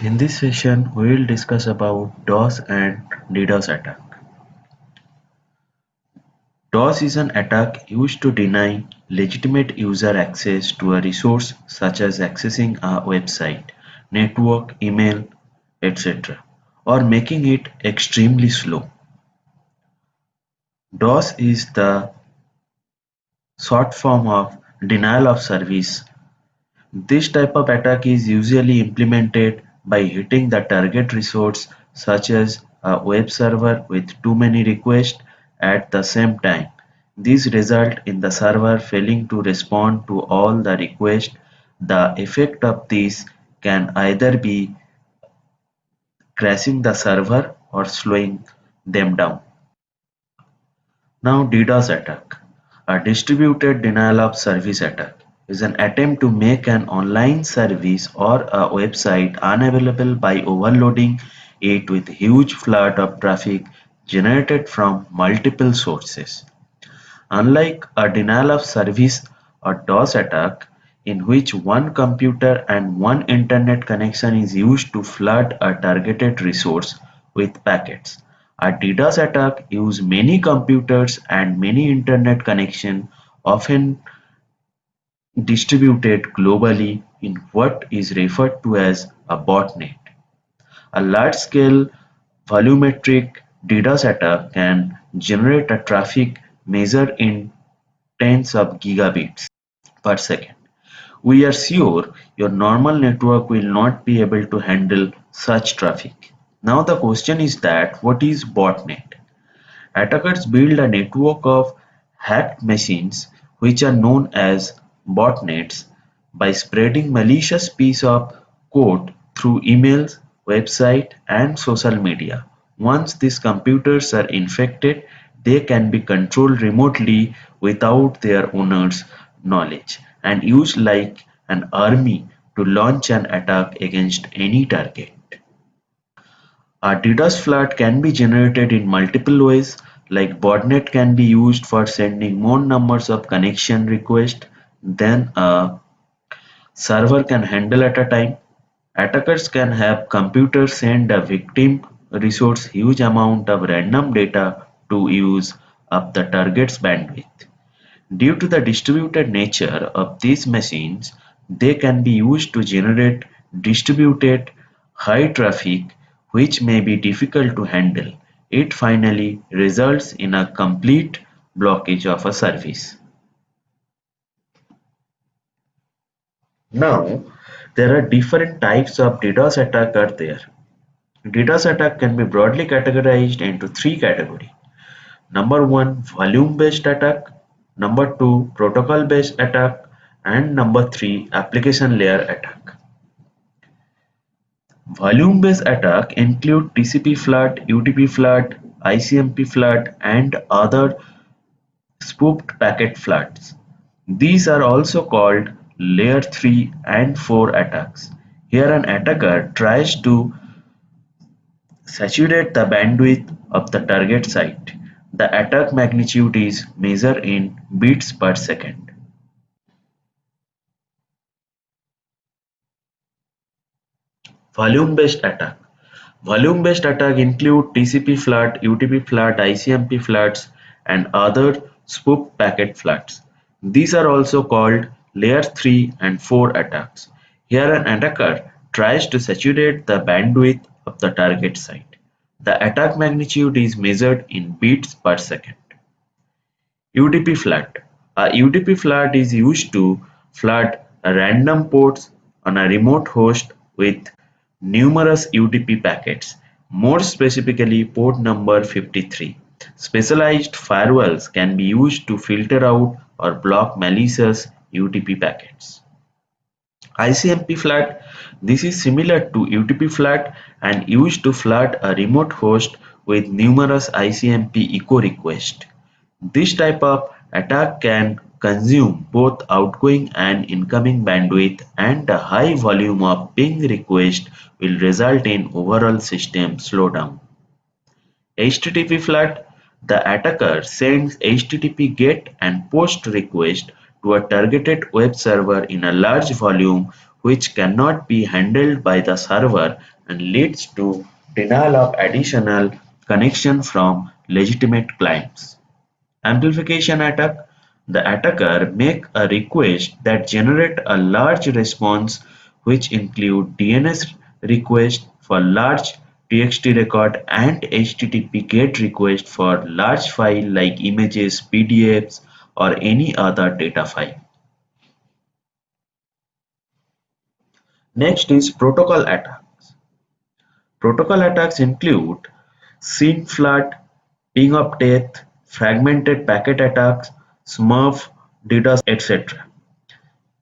In this session, we will discuss about DOS and DDoS attack. DOS is an attack used to deny legitimate user access to a resource such as accessing a website, network, email, etc., or making it extremely slow. DOS is the short form of denial of service. This type of attack is usually implemented by hitting the target resource such as a web server with too many requests at the same time. This results in the server failing to respond to all the requests. The effect of this can either be crashing the server or slowing them down. Now DDoS attack. A distributed denial of service attack is an attempt to make an online service or a website unavailable by overloading it with huge flood of traffic generated from multiple sources. Unlike a denial of service or DOS attack, in which one computer and one internet connection is used to flood a targeted resource with packets, a DDoS attack uses many computers and many internet connections, often distributed globally in what is referred to as a botnet. A large-scale volumetric DDoS attack can generate a traffic measured in tens of gigabits per second. We are sure your normal network will not be able to handle such traffic. Now the question is that what is botnet? Attackers build a network of hacked machines which are known as botnets by spreading malicious piece of code through emails, website and social media. Once these computers are infected, they can be controlled remotely without their owner's knowledge and used like an army to launch an attack against any target. A DDoS flood can be generated in multiple ways, like botnet can be used for sending more numbers of connection requests than a server can handle at a time. Attackers can have computers send a victim resource huge amount of random data to use up the target's bandwidth. Due to the distributed nature of these machines, they can be used to generate distributed high traffic which may be difficult to handle. It finally results in a complete blockage of a service. Now, there are different types of DDoS attack are there. DDoS attack can be broadly categorized into three categories. Number one, volume-based attack. Number two, protocol-based attack. And number three, application layer attack. Volume-based attack include TCP flood, UDP flood, ICMP flood, and other spoofed packet floods. These are also called layer 3 and 4 attacks. Here an attacker tries to saturate the bandwidth of the target site. The attack magnitude is measured in bits per second. Volume-based attack. Volume-based attack include TCP flood, UTP flood, ICMP floods, and other spoof packet floods. These are also called layer 3 and 4 attacks. Here an attacker tries to saturate the bandwidth of the target site. The attack magnitude is measured in bits per second. UDP flood. A UDP flood is used to flood random ports on a remote host with numerous UDP packets, more specifically port number 53. Specialized firewalls can be used to filter out or block malicious UDP packets. ICMP flood. This is similar to UDP flood and used to flood a remote host with numerous ICMP echo requests. This type of attack can consume both outgoing and incoming bandwidth, and a high volume of ping requests will result in overall system slowdown. HTTP flood. The attacker sends HTTP GET and POST request to a targeted web server in a large volume which cannot be handled by the server and leads to denial of additional connection from legitimate clients. Amplification attack: the attacker make a request that generate a large response which include DNS request for large TXT record and HTTP GET request for large file like images, PDFs or any other data file. Next is protocol attacks. Protocol attacks include SYN flood, ping of death, fragmented packet attacks, Smurf, DDoS, etc.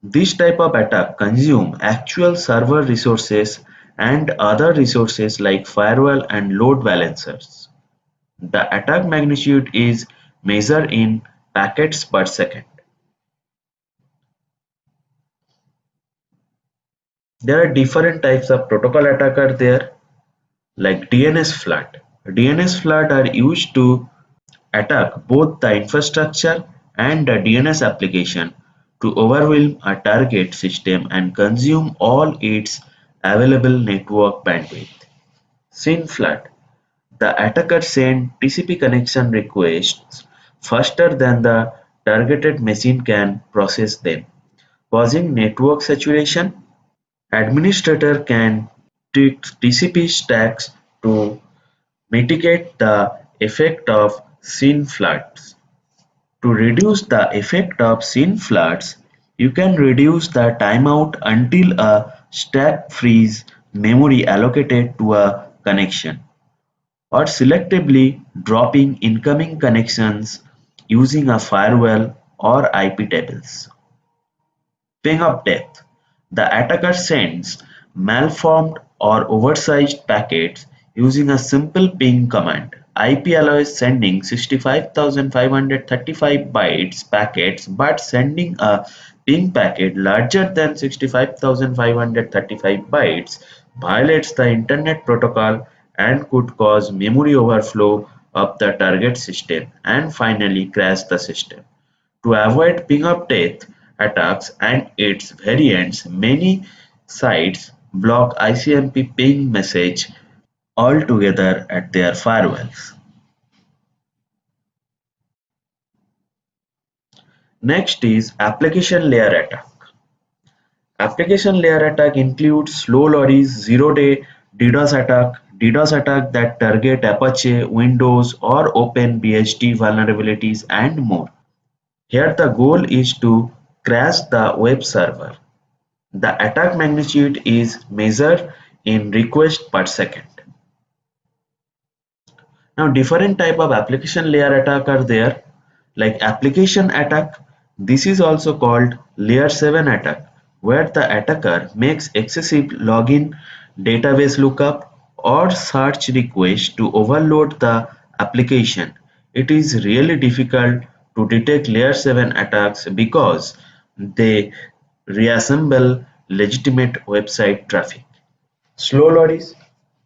This type of attack consume actual server resources and other resources like firewall and load balancers. The attack magnitude is measured in packets per second. There are different types of protocol attacker there, like DNS flood. DNS flood are used to attack both the infrastructure and the DNS application to overwhelm a target system and consume all its available network bandwidth. SYN flood: the attacker sends TCP connection requests faster than the targeted machine can process them, causing network saturation. Administrator can tweak TCP stacks to mitigate the effect of SYN floods. To reduce the effect of SYN floods, you can reduce the timeout until a stack frees memory allocated to a connection, or selectively dropping incoming connections using a firewall or IP tables. Ping of death: the attacker sends malformed or oversized packets using a simple ping command. IP allows sending 65,535 bytes packets, but sending a ping packet larger than 65,535 bytes violates the Internet Protocol and could cause memory overflow of the target system and finally crash the system. To avoid ping-of-death attacks and its variants, many sites block ICMP ping message altogether at their firewalls. Next is application layer attack. Application layer attack includes slow loris, zero-day DDoS attack that target Apache, Windows, or OpenBSD vulnerabilities, and more. Here the goal is to crash the web server. The attack magnitude is measured in requests per second. Now different type of application layer attack are there, like application attack. This is also called layer 7 attack, where the attacker makes excessive login, database lookup or search requests to overload the application. It is really difficult to detect layer 7 attacks because they reassemble legitimate website traffic. Slow loading: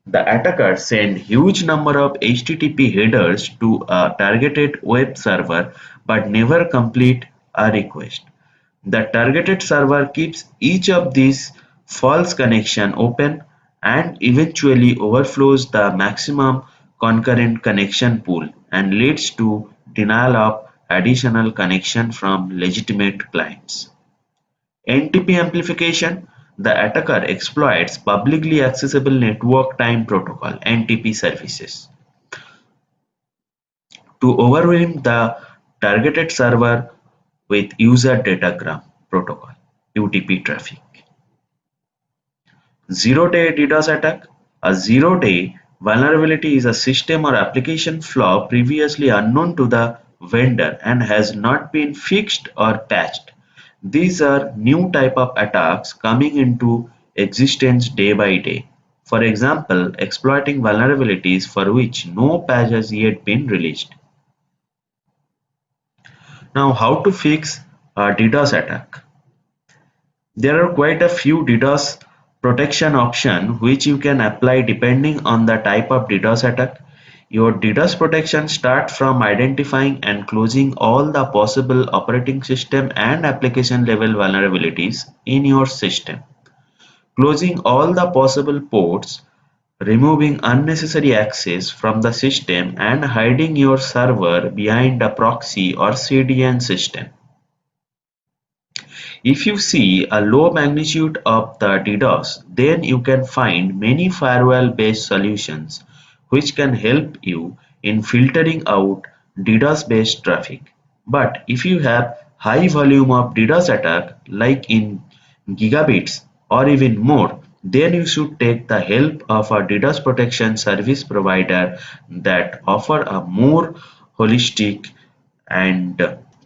the attacker sends huge number of HTTP headers to a targeted web server but never complete a request. The targeted server keeps each of these false connections open and eventually overflows the maximum concurrent connection pool and leads to denial of additional connection from legitimate clients. NTP amplification: the attacker exploits publicly accessible network time protocol (NTP) services to overwhelm the targeted server with user datagram protocol (UDP) traffic. Zero-day DDoS attack: a zero-day vulnerability is a system or application flaw previously unknown to the vendor and has not been fixed or patched. These are new type of attacks coming into existence day by day. For example, exploiting vulnerabilities for which no patch has yet been released. Now, how to fix a DDoS attack? There are quite a few DDoS protection options which you can apply depending on the type of DDoS attack. Your DDoS protection starts from identifying and closing all the possible operating system and application level vulnerabilities in your system. closing all the possible ports, removing unnecessary access from the system, and hiding your server behind a proxy or CDN system. If you see a low magnitude of the DDoS, then you can find many firewall-based solutions which can help you in filtering out DDoS-based traffic. But if you have high volume of DDoS attack, like in gigabits or even more, then you should take the help of a DDoS protection service provider that offer a more holistic and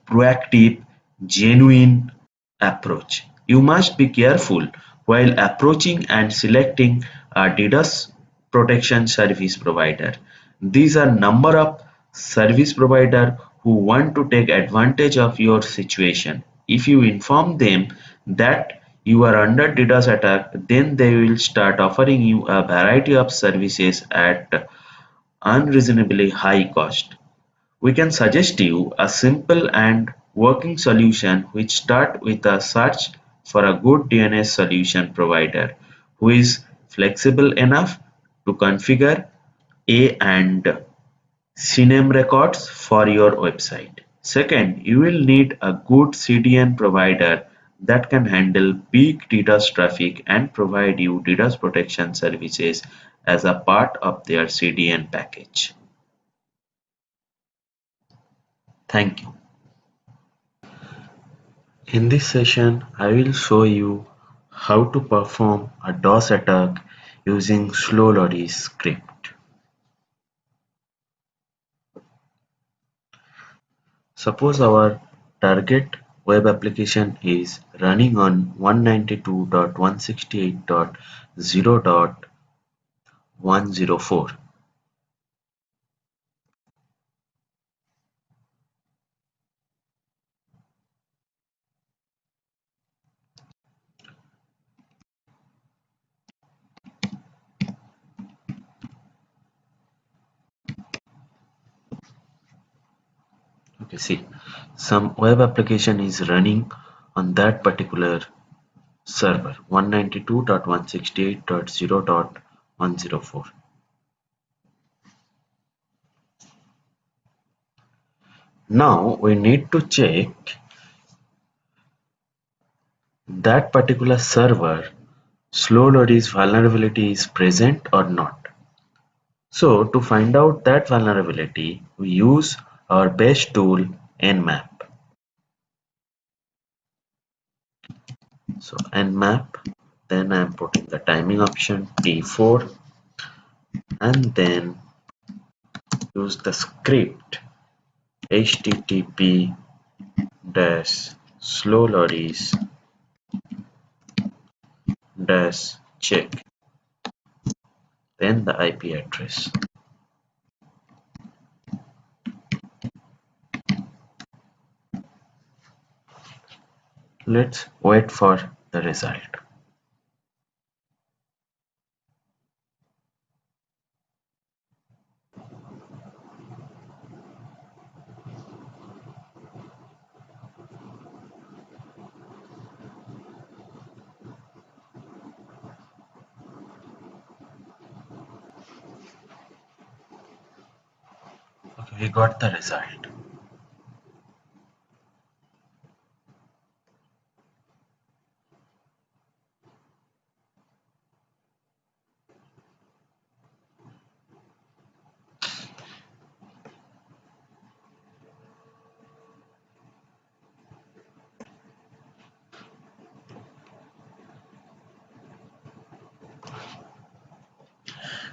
proactive, genuine approach. You must be careful while approaching and selecting a DDoS protection service provider. These are number of service provider who want to take advantage of your situation. If you inform them that you are under DDoS attack, then they will start offering you a variety of services at unreasonably high cost. We can suggest you a simple and working solution which start with a search for a good DNS solution provider who is flexible enough to configure A and CNAME records for your website. Second, you will need a good CDN provider that can handle peak DDoS traffic and provide you DDoS protection services as a part of their CDN package. Thank you. In this session, I will show you how to perform a DOS attack using Slowloady script. Suppose our target web application is running on 192.168.0.104. Okay, see, some web application is running on that particular server 192.168.0.104. Now we need to check that particular server Slowloady's vulnerability is present or not. So to find out that vulnerability, we use our best tool Nmap. So Nmap, then I'm putting the timing option T4 and then use the script http dash slowloadies dash check, then the IP address. Let's wait for the result. Okay, we got the result.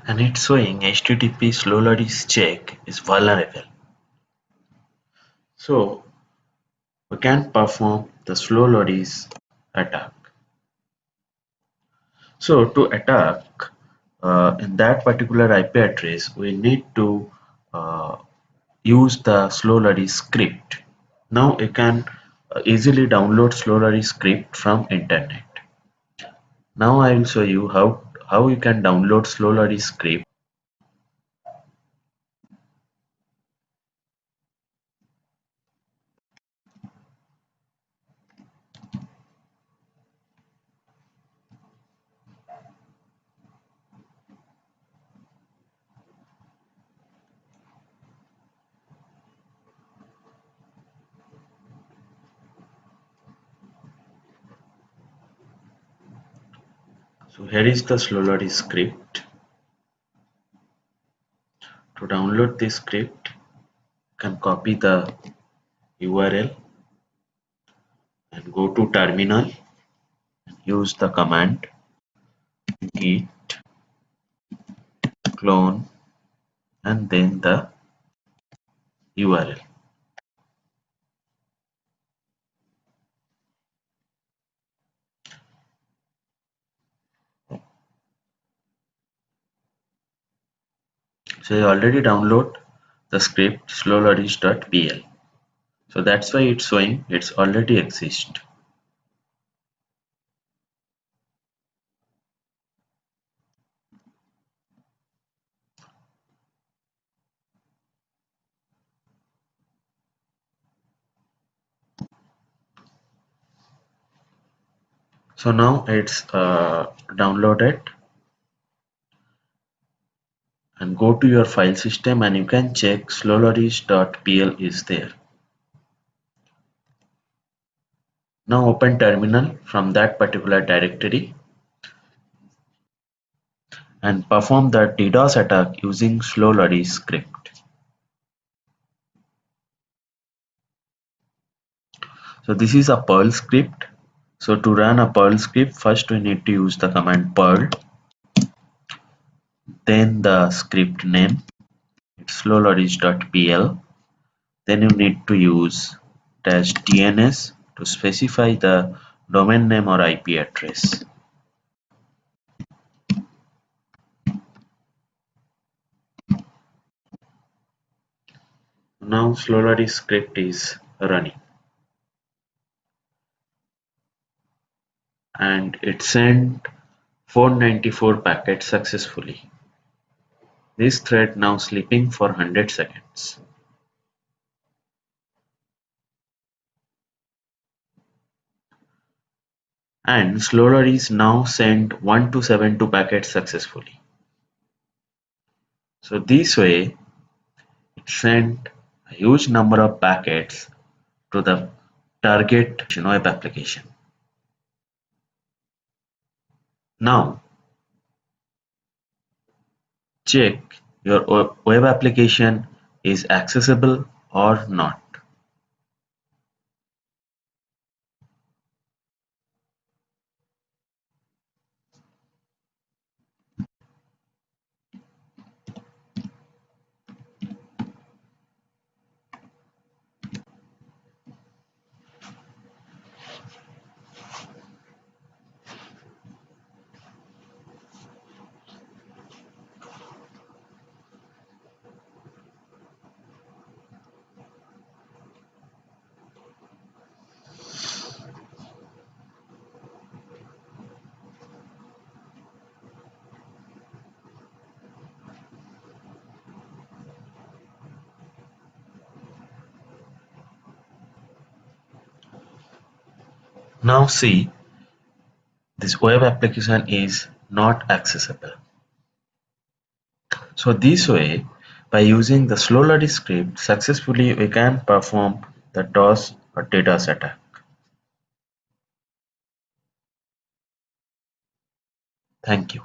And it's showing HTTP Slowloadies check is vulnerable. So we can perform the Slowloadies attack. So to attack in that particular IP address, we need to use the Slowloadies script. Now you can easily download Slowloadies script from internet. Now I will show you how you can download Slowloadies script. So here is the Slowlari script. To download this script, you can copy the URL and go to terminal, use the command git clone and then the URL. So I already download the script slowloris.pl. So that's why it's showing it's already exist. So now it's downloaded, and go to your file system and you can check slowloris.pl is there. Now open terminal from that particular directory and perform the DDoS attack using slowloris script. So this is a Perl script. So to run a Perl script, first we need to use the command Perl, then the script name, it's slowloris.pl. Then you need to use -dns to specify the domain name or IP address. Now Slowlari script is running and it sent 494 packets successfully. This thread now sleeping for 100 seconds. And Slowlari now sent 1272 packets successfully. So this way it sent a huge number of packets to the target web application. Now check your web application is accessible or not. Now see, this web application is not accessible. So this way, by using the Slowlari script successfully, we can perform the DOS or DDoS attack. Thank you.